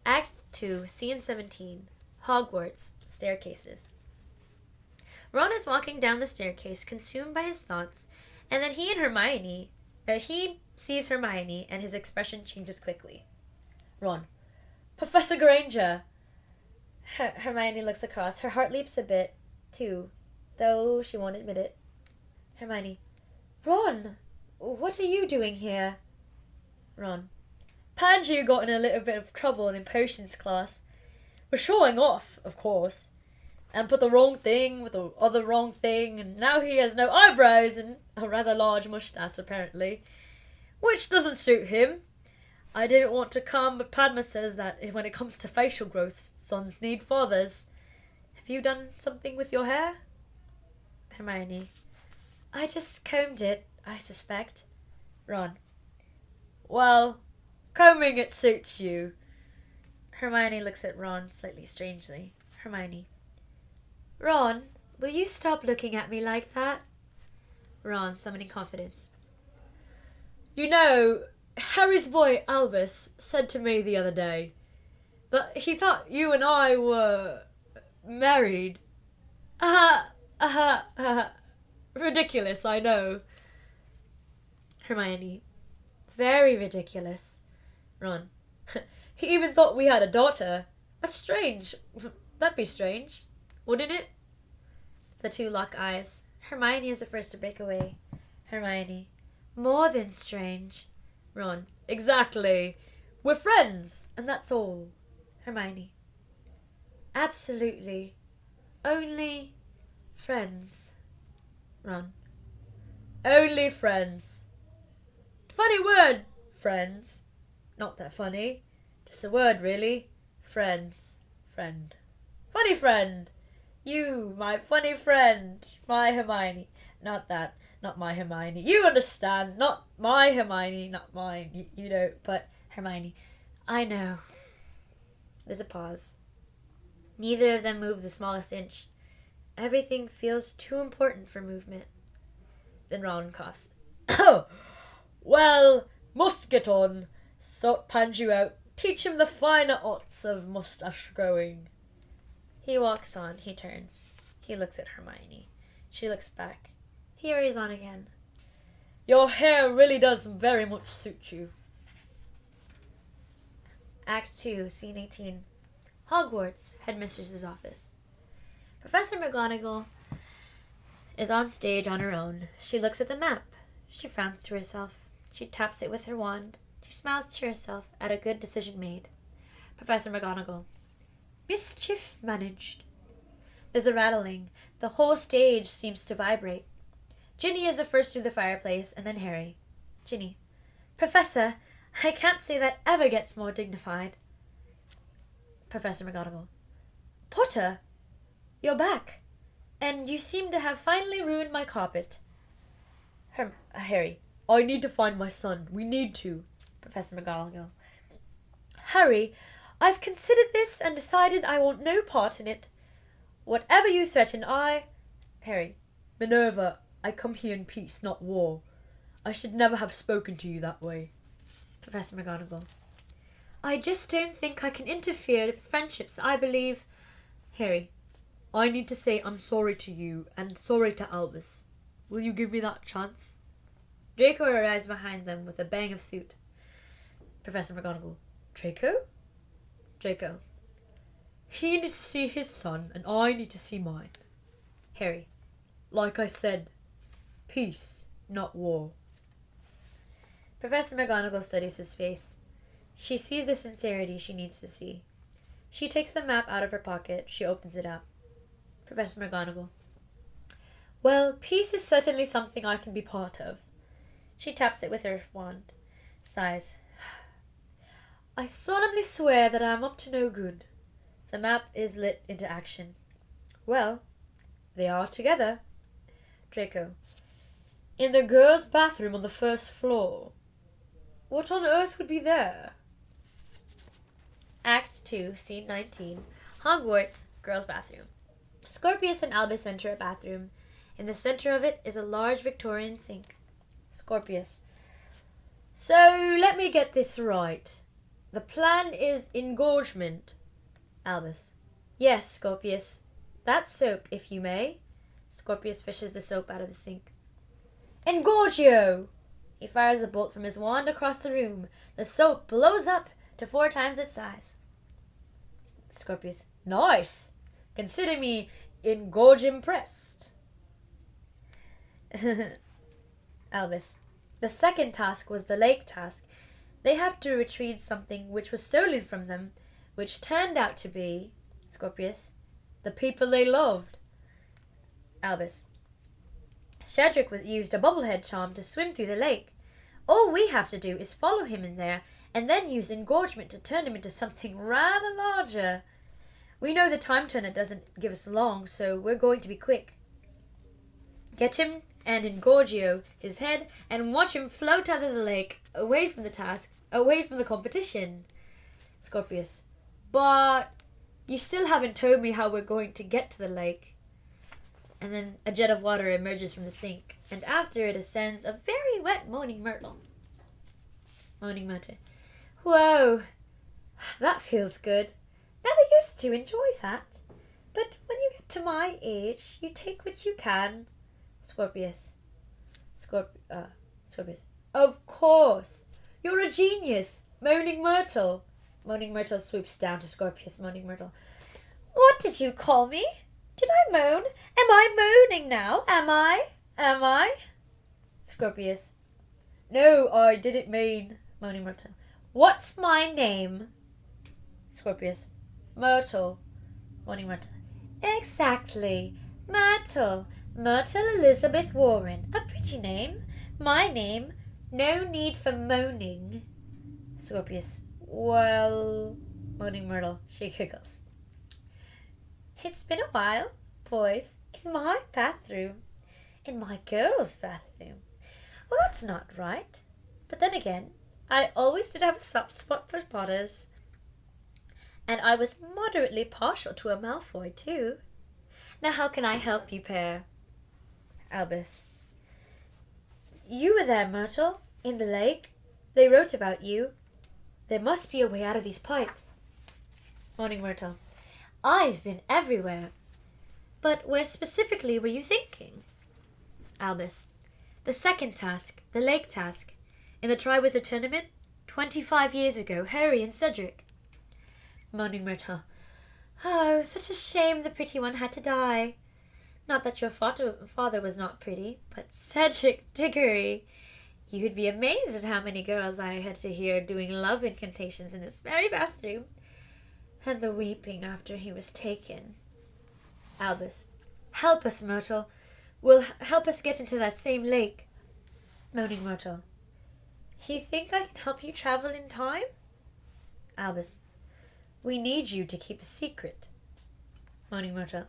Act 2, Scene 17. Hogwarts. Staircases. Ron is walking down the staircase, consumed by his thoughts, and then he sees Hermione, and his expression changes quickly. Ron. Professor Granger! Hermione looks across. Her heart leaps a bit, too, though she won't admit it. Hermione. Ron! What are you doing here? Ron. Pansy got in a little bit of trouble in potions class. We're showing off, of course, and put the wrong thing with the other wrong thing, and now he has no eyebrows and a rather large moustache, apparently, which doesn't suit him. I didn't want to come, but Padma says that when it comes to facial growth, sons need fathers. Have you done something with your hair? Hermione. I just combed it, I suspect. Ron. Well, combing it suits you. Hermione looks at Ron slightly strangely. Hermione. Ron, will you stop looking at me like that? Ron, summoning confidence. You know, Harry's boy Albus said to me the other day that he thought you and I were married. Ridiculous, I know. Hermione. Very ridiculous. Ron. He even thought we had a daughter. That's strange. That'd be strange, wouldn't it? The two lock eyes. Hermione is the first to break away. Hermione. More than strange. Ron. Exactly. We're friends, and that's all. Hermione. Absolutely. Only friends. Ron. Only friends. Funny word, friends. Not that funny. Just a word, really. Friends. Friend. Funny friend. You, my funny friend. My Hermione. Not that. Not my Hermione. You understand. Not my Hermione. Not mine. You know, but Hermione. I know. There's a pause. Neither of them move the smallest inch. Everything feels too important for movement. Then Ron coughs. Well, must get on. Sort Panju out. Teach him the finer arts of moustache growing. He walks on. He turns. He looks at Hermione. She looks back. He hurries on again. Your hair really does very much suit you. Act 2, Scene 18. Hogwarts, Headmistress's office. Professor McGonagall is on stage on her own. She looks at the map. She frowns to herself. She taps it with her wand. She smiles to herself at a good decision made. Professor McGonagall. Mischief managed. There's a rattling. The whole stage seems to vibrate. Ginny is the first through the fireplace, and then Harry. Ginny. Professor, I can't say that ever gets more dignified. Professor McGonagall. Potter, you're back, and you seem to have finally ruined my carpet. Harry. I need to find my son. We need to. Professor McGonagall. Harry, I've considered this and decided I want no part in it. Whatever you threaten, Harry. Minerva, I come here in peace, not war. I should never have spoken to you that way. Professor McGonagall. I just don't think I can interfere with friendships. I believe... Harry. I need to say I'm sorry to you and sorry to Albus. Will you give me that chance? Draco arrives behind them with a bang of suit. Professor McGonagall. Draco? Draco. He needs to see his son, and I need to see mine. Harry. Like I said, peace, not war. Professor McGonagall studies his face. She sees the sincerity she needs to see. She takes the map out of her pocket. She opens it up. Professor McGonagall. Well, peace is certainly something I can be part of. She taps it with her wand. Sighs. I solemnly swear that I am up to no good. The map is lit into action. Well, they are together. Draco. In the girls' bathroom on the first floor. What on earth would be there? Act 2, Scene 19. Hogwarts, girls' bathroom. Scorpius and Albus enter a bathroom. In the center of it is a large Victorian sink. Scorpius. So, let me get this right. The plan is engorgement. Albus. Yes, Scorpius. That soap, if you may. Scorpius fishes the soap out of the sink. Engorgio! He fires a bolt from his wand across the room. The soap blows up to 4 times its size. Scorpius. Nice! Consider me engorge impressed. Albus. The second task was the lake task. They have to retrieve something which was stolen from them, which turned out to be, Scorpius, the people they loved. Albus. Cedric used a bubblehead charm to swim through the lake. All we have to do is follow him in there, and then use engorgement to turn him into something rather larger. We know the time turner doesn't give us long, so we're going to be quick. Get him and engorgio his head, and watch him float out of the lake, away from the task, away from the competition. Scorpius. But you still haven't told me how we're going to get to the lake. And then a jet of water emerges from the sink, and after it ascends a very wet moaning myrtle. Moaning myrtle. Whoa, that feels good. Never used to enjoy that. But when you get to my age, you take what you can. Scorpius. Scorpius. Of course. You're a genius. Moaning Myrtle. Moaning Myrtle swoops down to Scorpius. Moaning Myrtle. What did you call me? Did I moan? Am I moaning now? Am I? Scorpius. No, I didn't mean. Moaning Myrtle. What's my name? Scorpius. Myrtle. Moaning Myrtle. Exactly. Myrtle. Myrtle Elizabeth Warren. A pretty name. My name. No need for moaning. Scorpius. Well... Moaning Myrtle. She giggles. It's been a while, boys. In my bathroom. In my girl's bathroom. Well, that's not right. But then again, I always did have a soft spot for Potters. And I was moderately partial to a Malfoy, too. Now how can I help you, pair? Albus. You were there, Myrtle, in the lake. They wrote about you. There must be a way out of these pipes. Moaning Myrtle. I've been everywhere. But where specifically were you thinking? Albus. The second task, the lake task. In the Triwizard Tournament, 25 years ago, Harry and Cedric. Moaning Myrtle. Oh, such a shame the pretty one had to die. Not that your father was not pretty, but Cedric Diggory. You'd be amazed at how many girls I had to hear doing love incantations in this very bathroom. And the weeping after he was taken. Albus. Help us, Myrtle. Will help us get into that same lake. Moaning Myrtle. You think I can help you travel in time? Albus. We need you to keep a secret. Moaning Myrtle.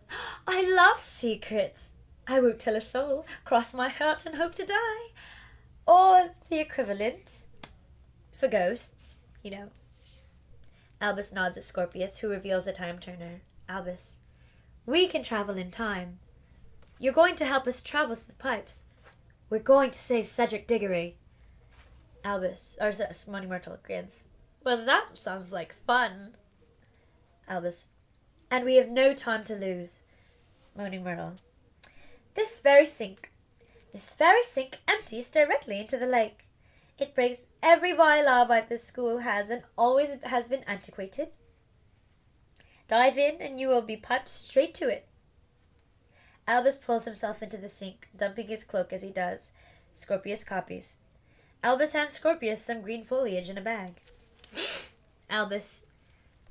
I love secrets. I won't tell a soul. Cross my heart and hope to die. Or the equivalent. For ghosts, you know. Albus nods at Scorpius, who reveals the time turner. Albus. We can travel in time. You're going to help us travel through the pipes. We're going to save Cedric Diggory. Albus. Moaning Myrtle grins. Well, that sounds like fun. Albus. And we have no time to lose. Moaning Myrtle. This very sink empties directly into the lake. It breaks every bylaw that this school has and always has been antiquated. Dive in and you will be piped straight to it. Albus pulls himself into the sink, dumping his cloak as he does. Scorpius copies. Albus hands Scorpius some green foliage in a bag. Albus.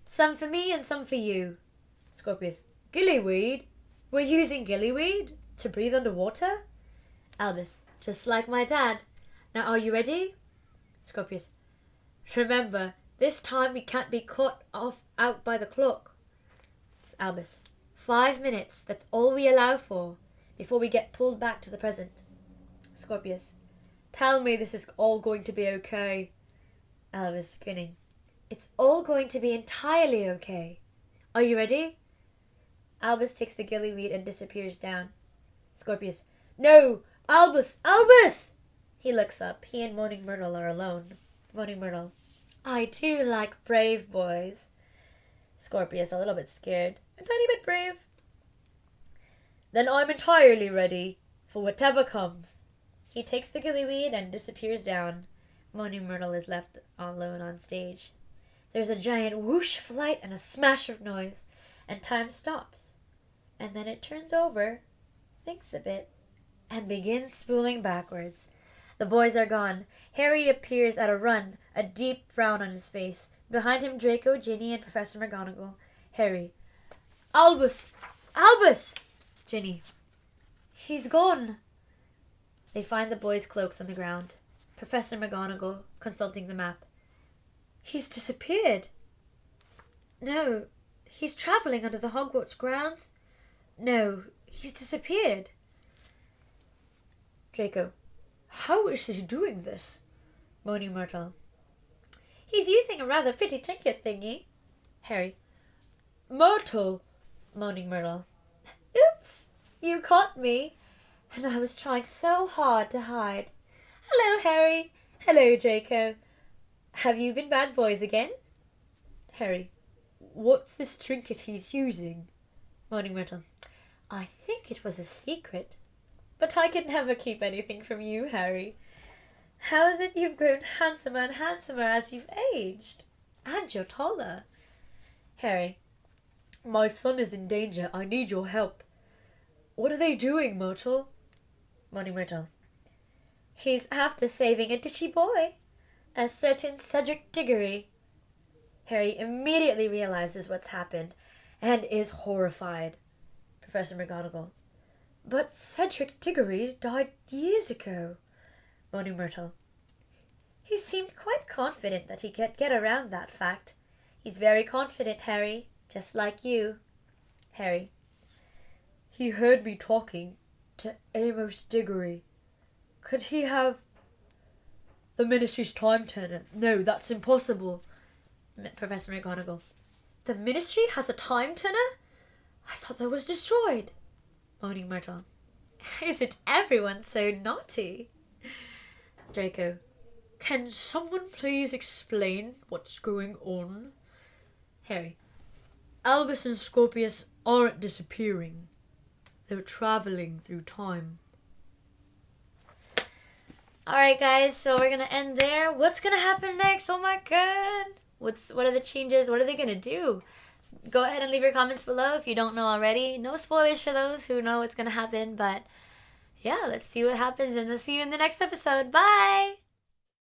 Some for me and some for you. Scorpius. Gillyweed? We're using gillyweed to breathe underwater? Albus. Just like my dad. Now are you ready? Scorpius. Remember, this time we can't be caught out by the clock. Albus. 5 minutes, that's all we allow for, before we get pulled back to the present. Scorpius. Tell me this is all going to be okay. Albus, grinning. It's all going to be entirely okay. Are you ready? Albus takes the gillyweed and disappears down. Scorpius. No! Albus! Albus! He looks up. He and Moaning Myrtle are alone. Moaning Myrtle. I do like brave boys. Scorpius, a little bit scared. A tiny bit brave. Then I'm entirely ready for whatever comes. He takes the gillyweed and disappears down. Moaning Myrtle is left alone on stage. There's a giant whoosh of light and a smash of noise, and time stops. And then it turns over, thinks a bit, and begins spooling backwards. The boys are gone. Harry appears at a run, a deep frown on his face. Behind him, Draco, Ginny, and Professor McGonagall. Harry. Albus! Albus! Ginny. He's gone. They find the boys' cloaks on the ground. Professor McGonagall consulting the map. He's disappeared. No, he's travelling under the Hogwarts grounds. No, he's disappeared. Draco. How is he doing this? Moaning Myrtle. He's using a rather pretty trinket thingy. Harry. Myrtle! Moaning Myrtle. Oops! You caught me. And I was trying so hard to hide. Hello, Harry. Hello, Draco. Have you been bad boys again? Harry. What's this trinket he's using? Moaning Myrtle. I think it was a secret. But I could never keep anything from you, Harry. How is it you've grown handsomer and handsomer as you've aged? And you're taller. Harry. My son is in danger. I need your help. What are they doing, Myrtle? Moaning Myrtle. He's after saving a ditchy boy, a certain Cedric Diggory. Harry immediately realizes what's happened and is horrified. Professor McGonagall. But Cedric Diggory died years ago. Moaning Myrtle. He seemed quite confident that he could get around that fact. He's very confident, Harry, just like you. Harry. He heard me talking to Amos Diggory. Could he have the Ministry's time turner? No, that's impossible. Professor McGonagall. The Ministry has a time turner? I thought that was destroyed. Moaning Myrtle. Isn't everyone so naughty? Draco. Can someone please explain what's going on? Harry. Albus and Scorpius aren't disappearing. They're travelling through time. Alright guys, so we're going to end there. What's going to happen next? Oh my god. What are the changes? What are they going to do? Go ahead and leave your comments below if you don't know already. No spoilers for those who know what's going to happen. But yeah, let's see what happens and we'll see you in the next episode. Bye!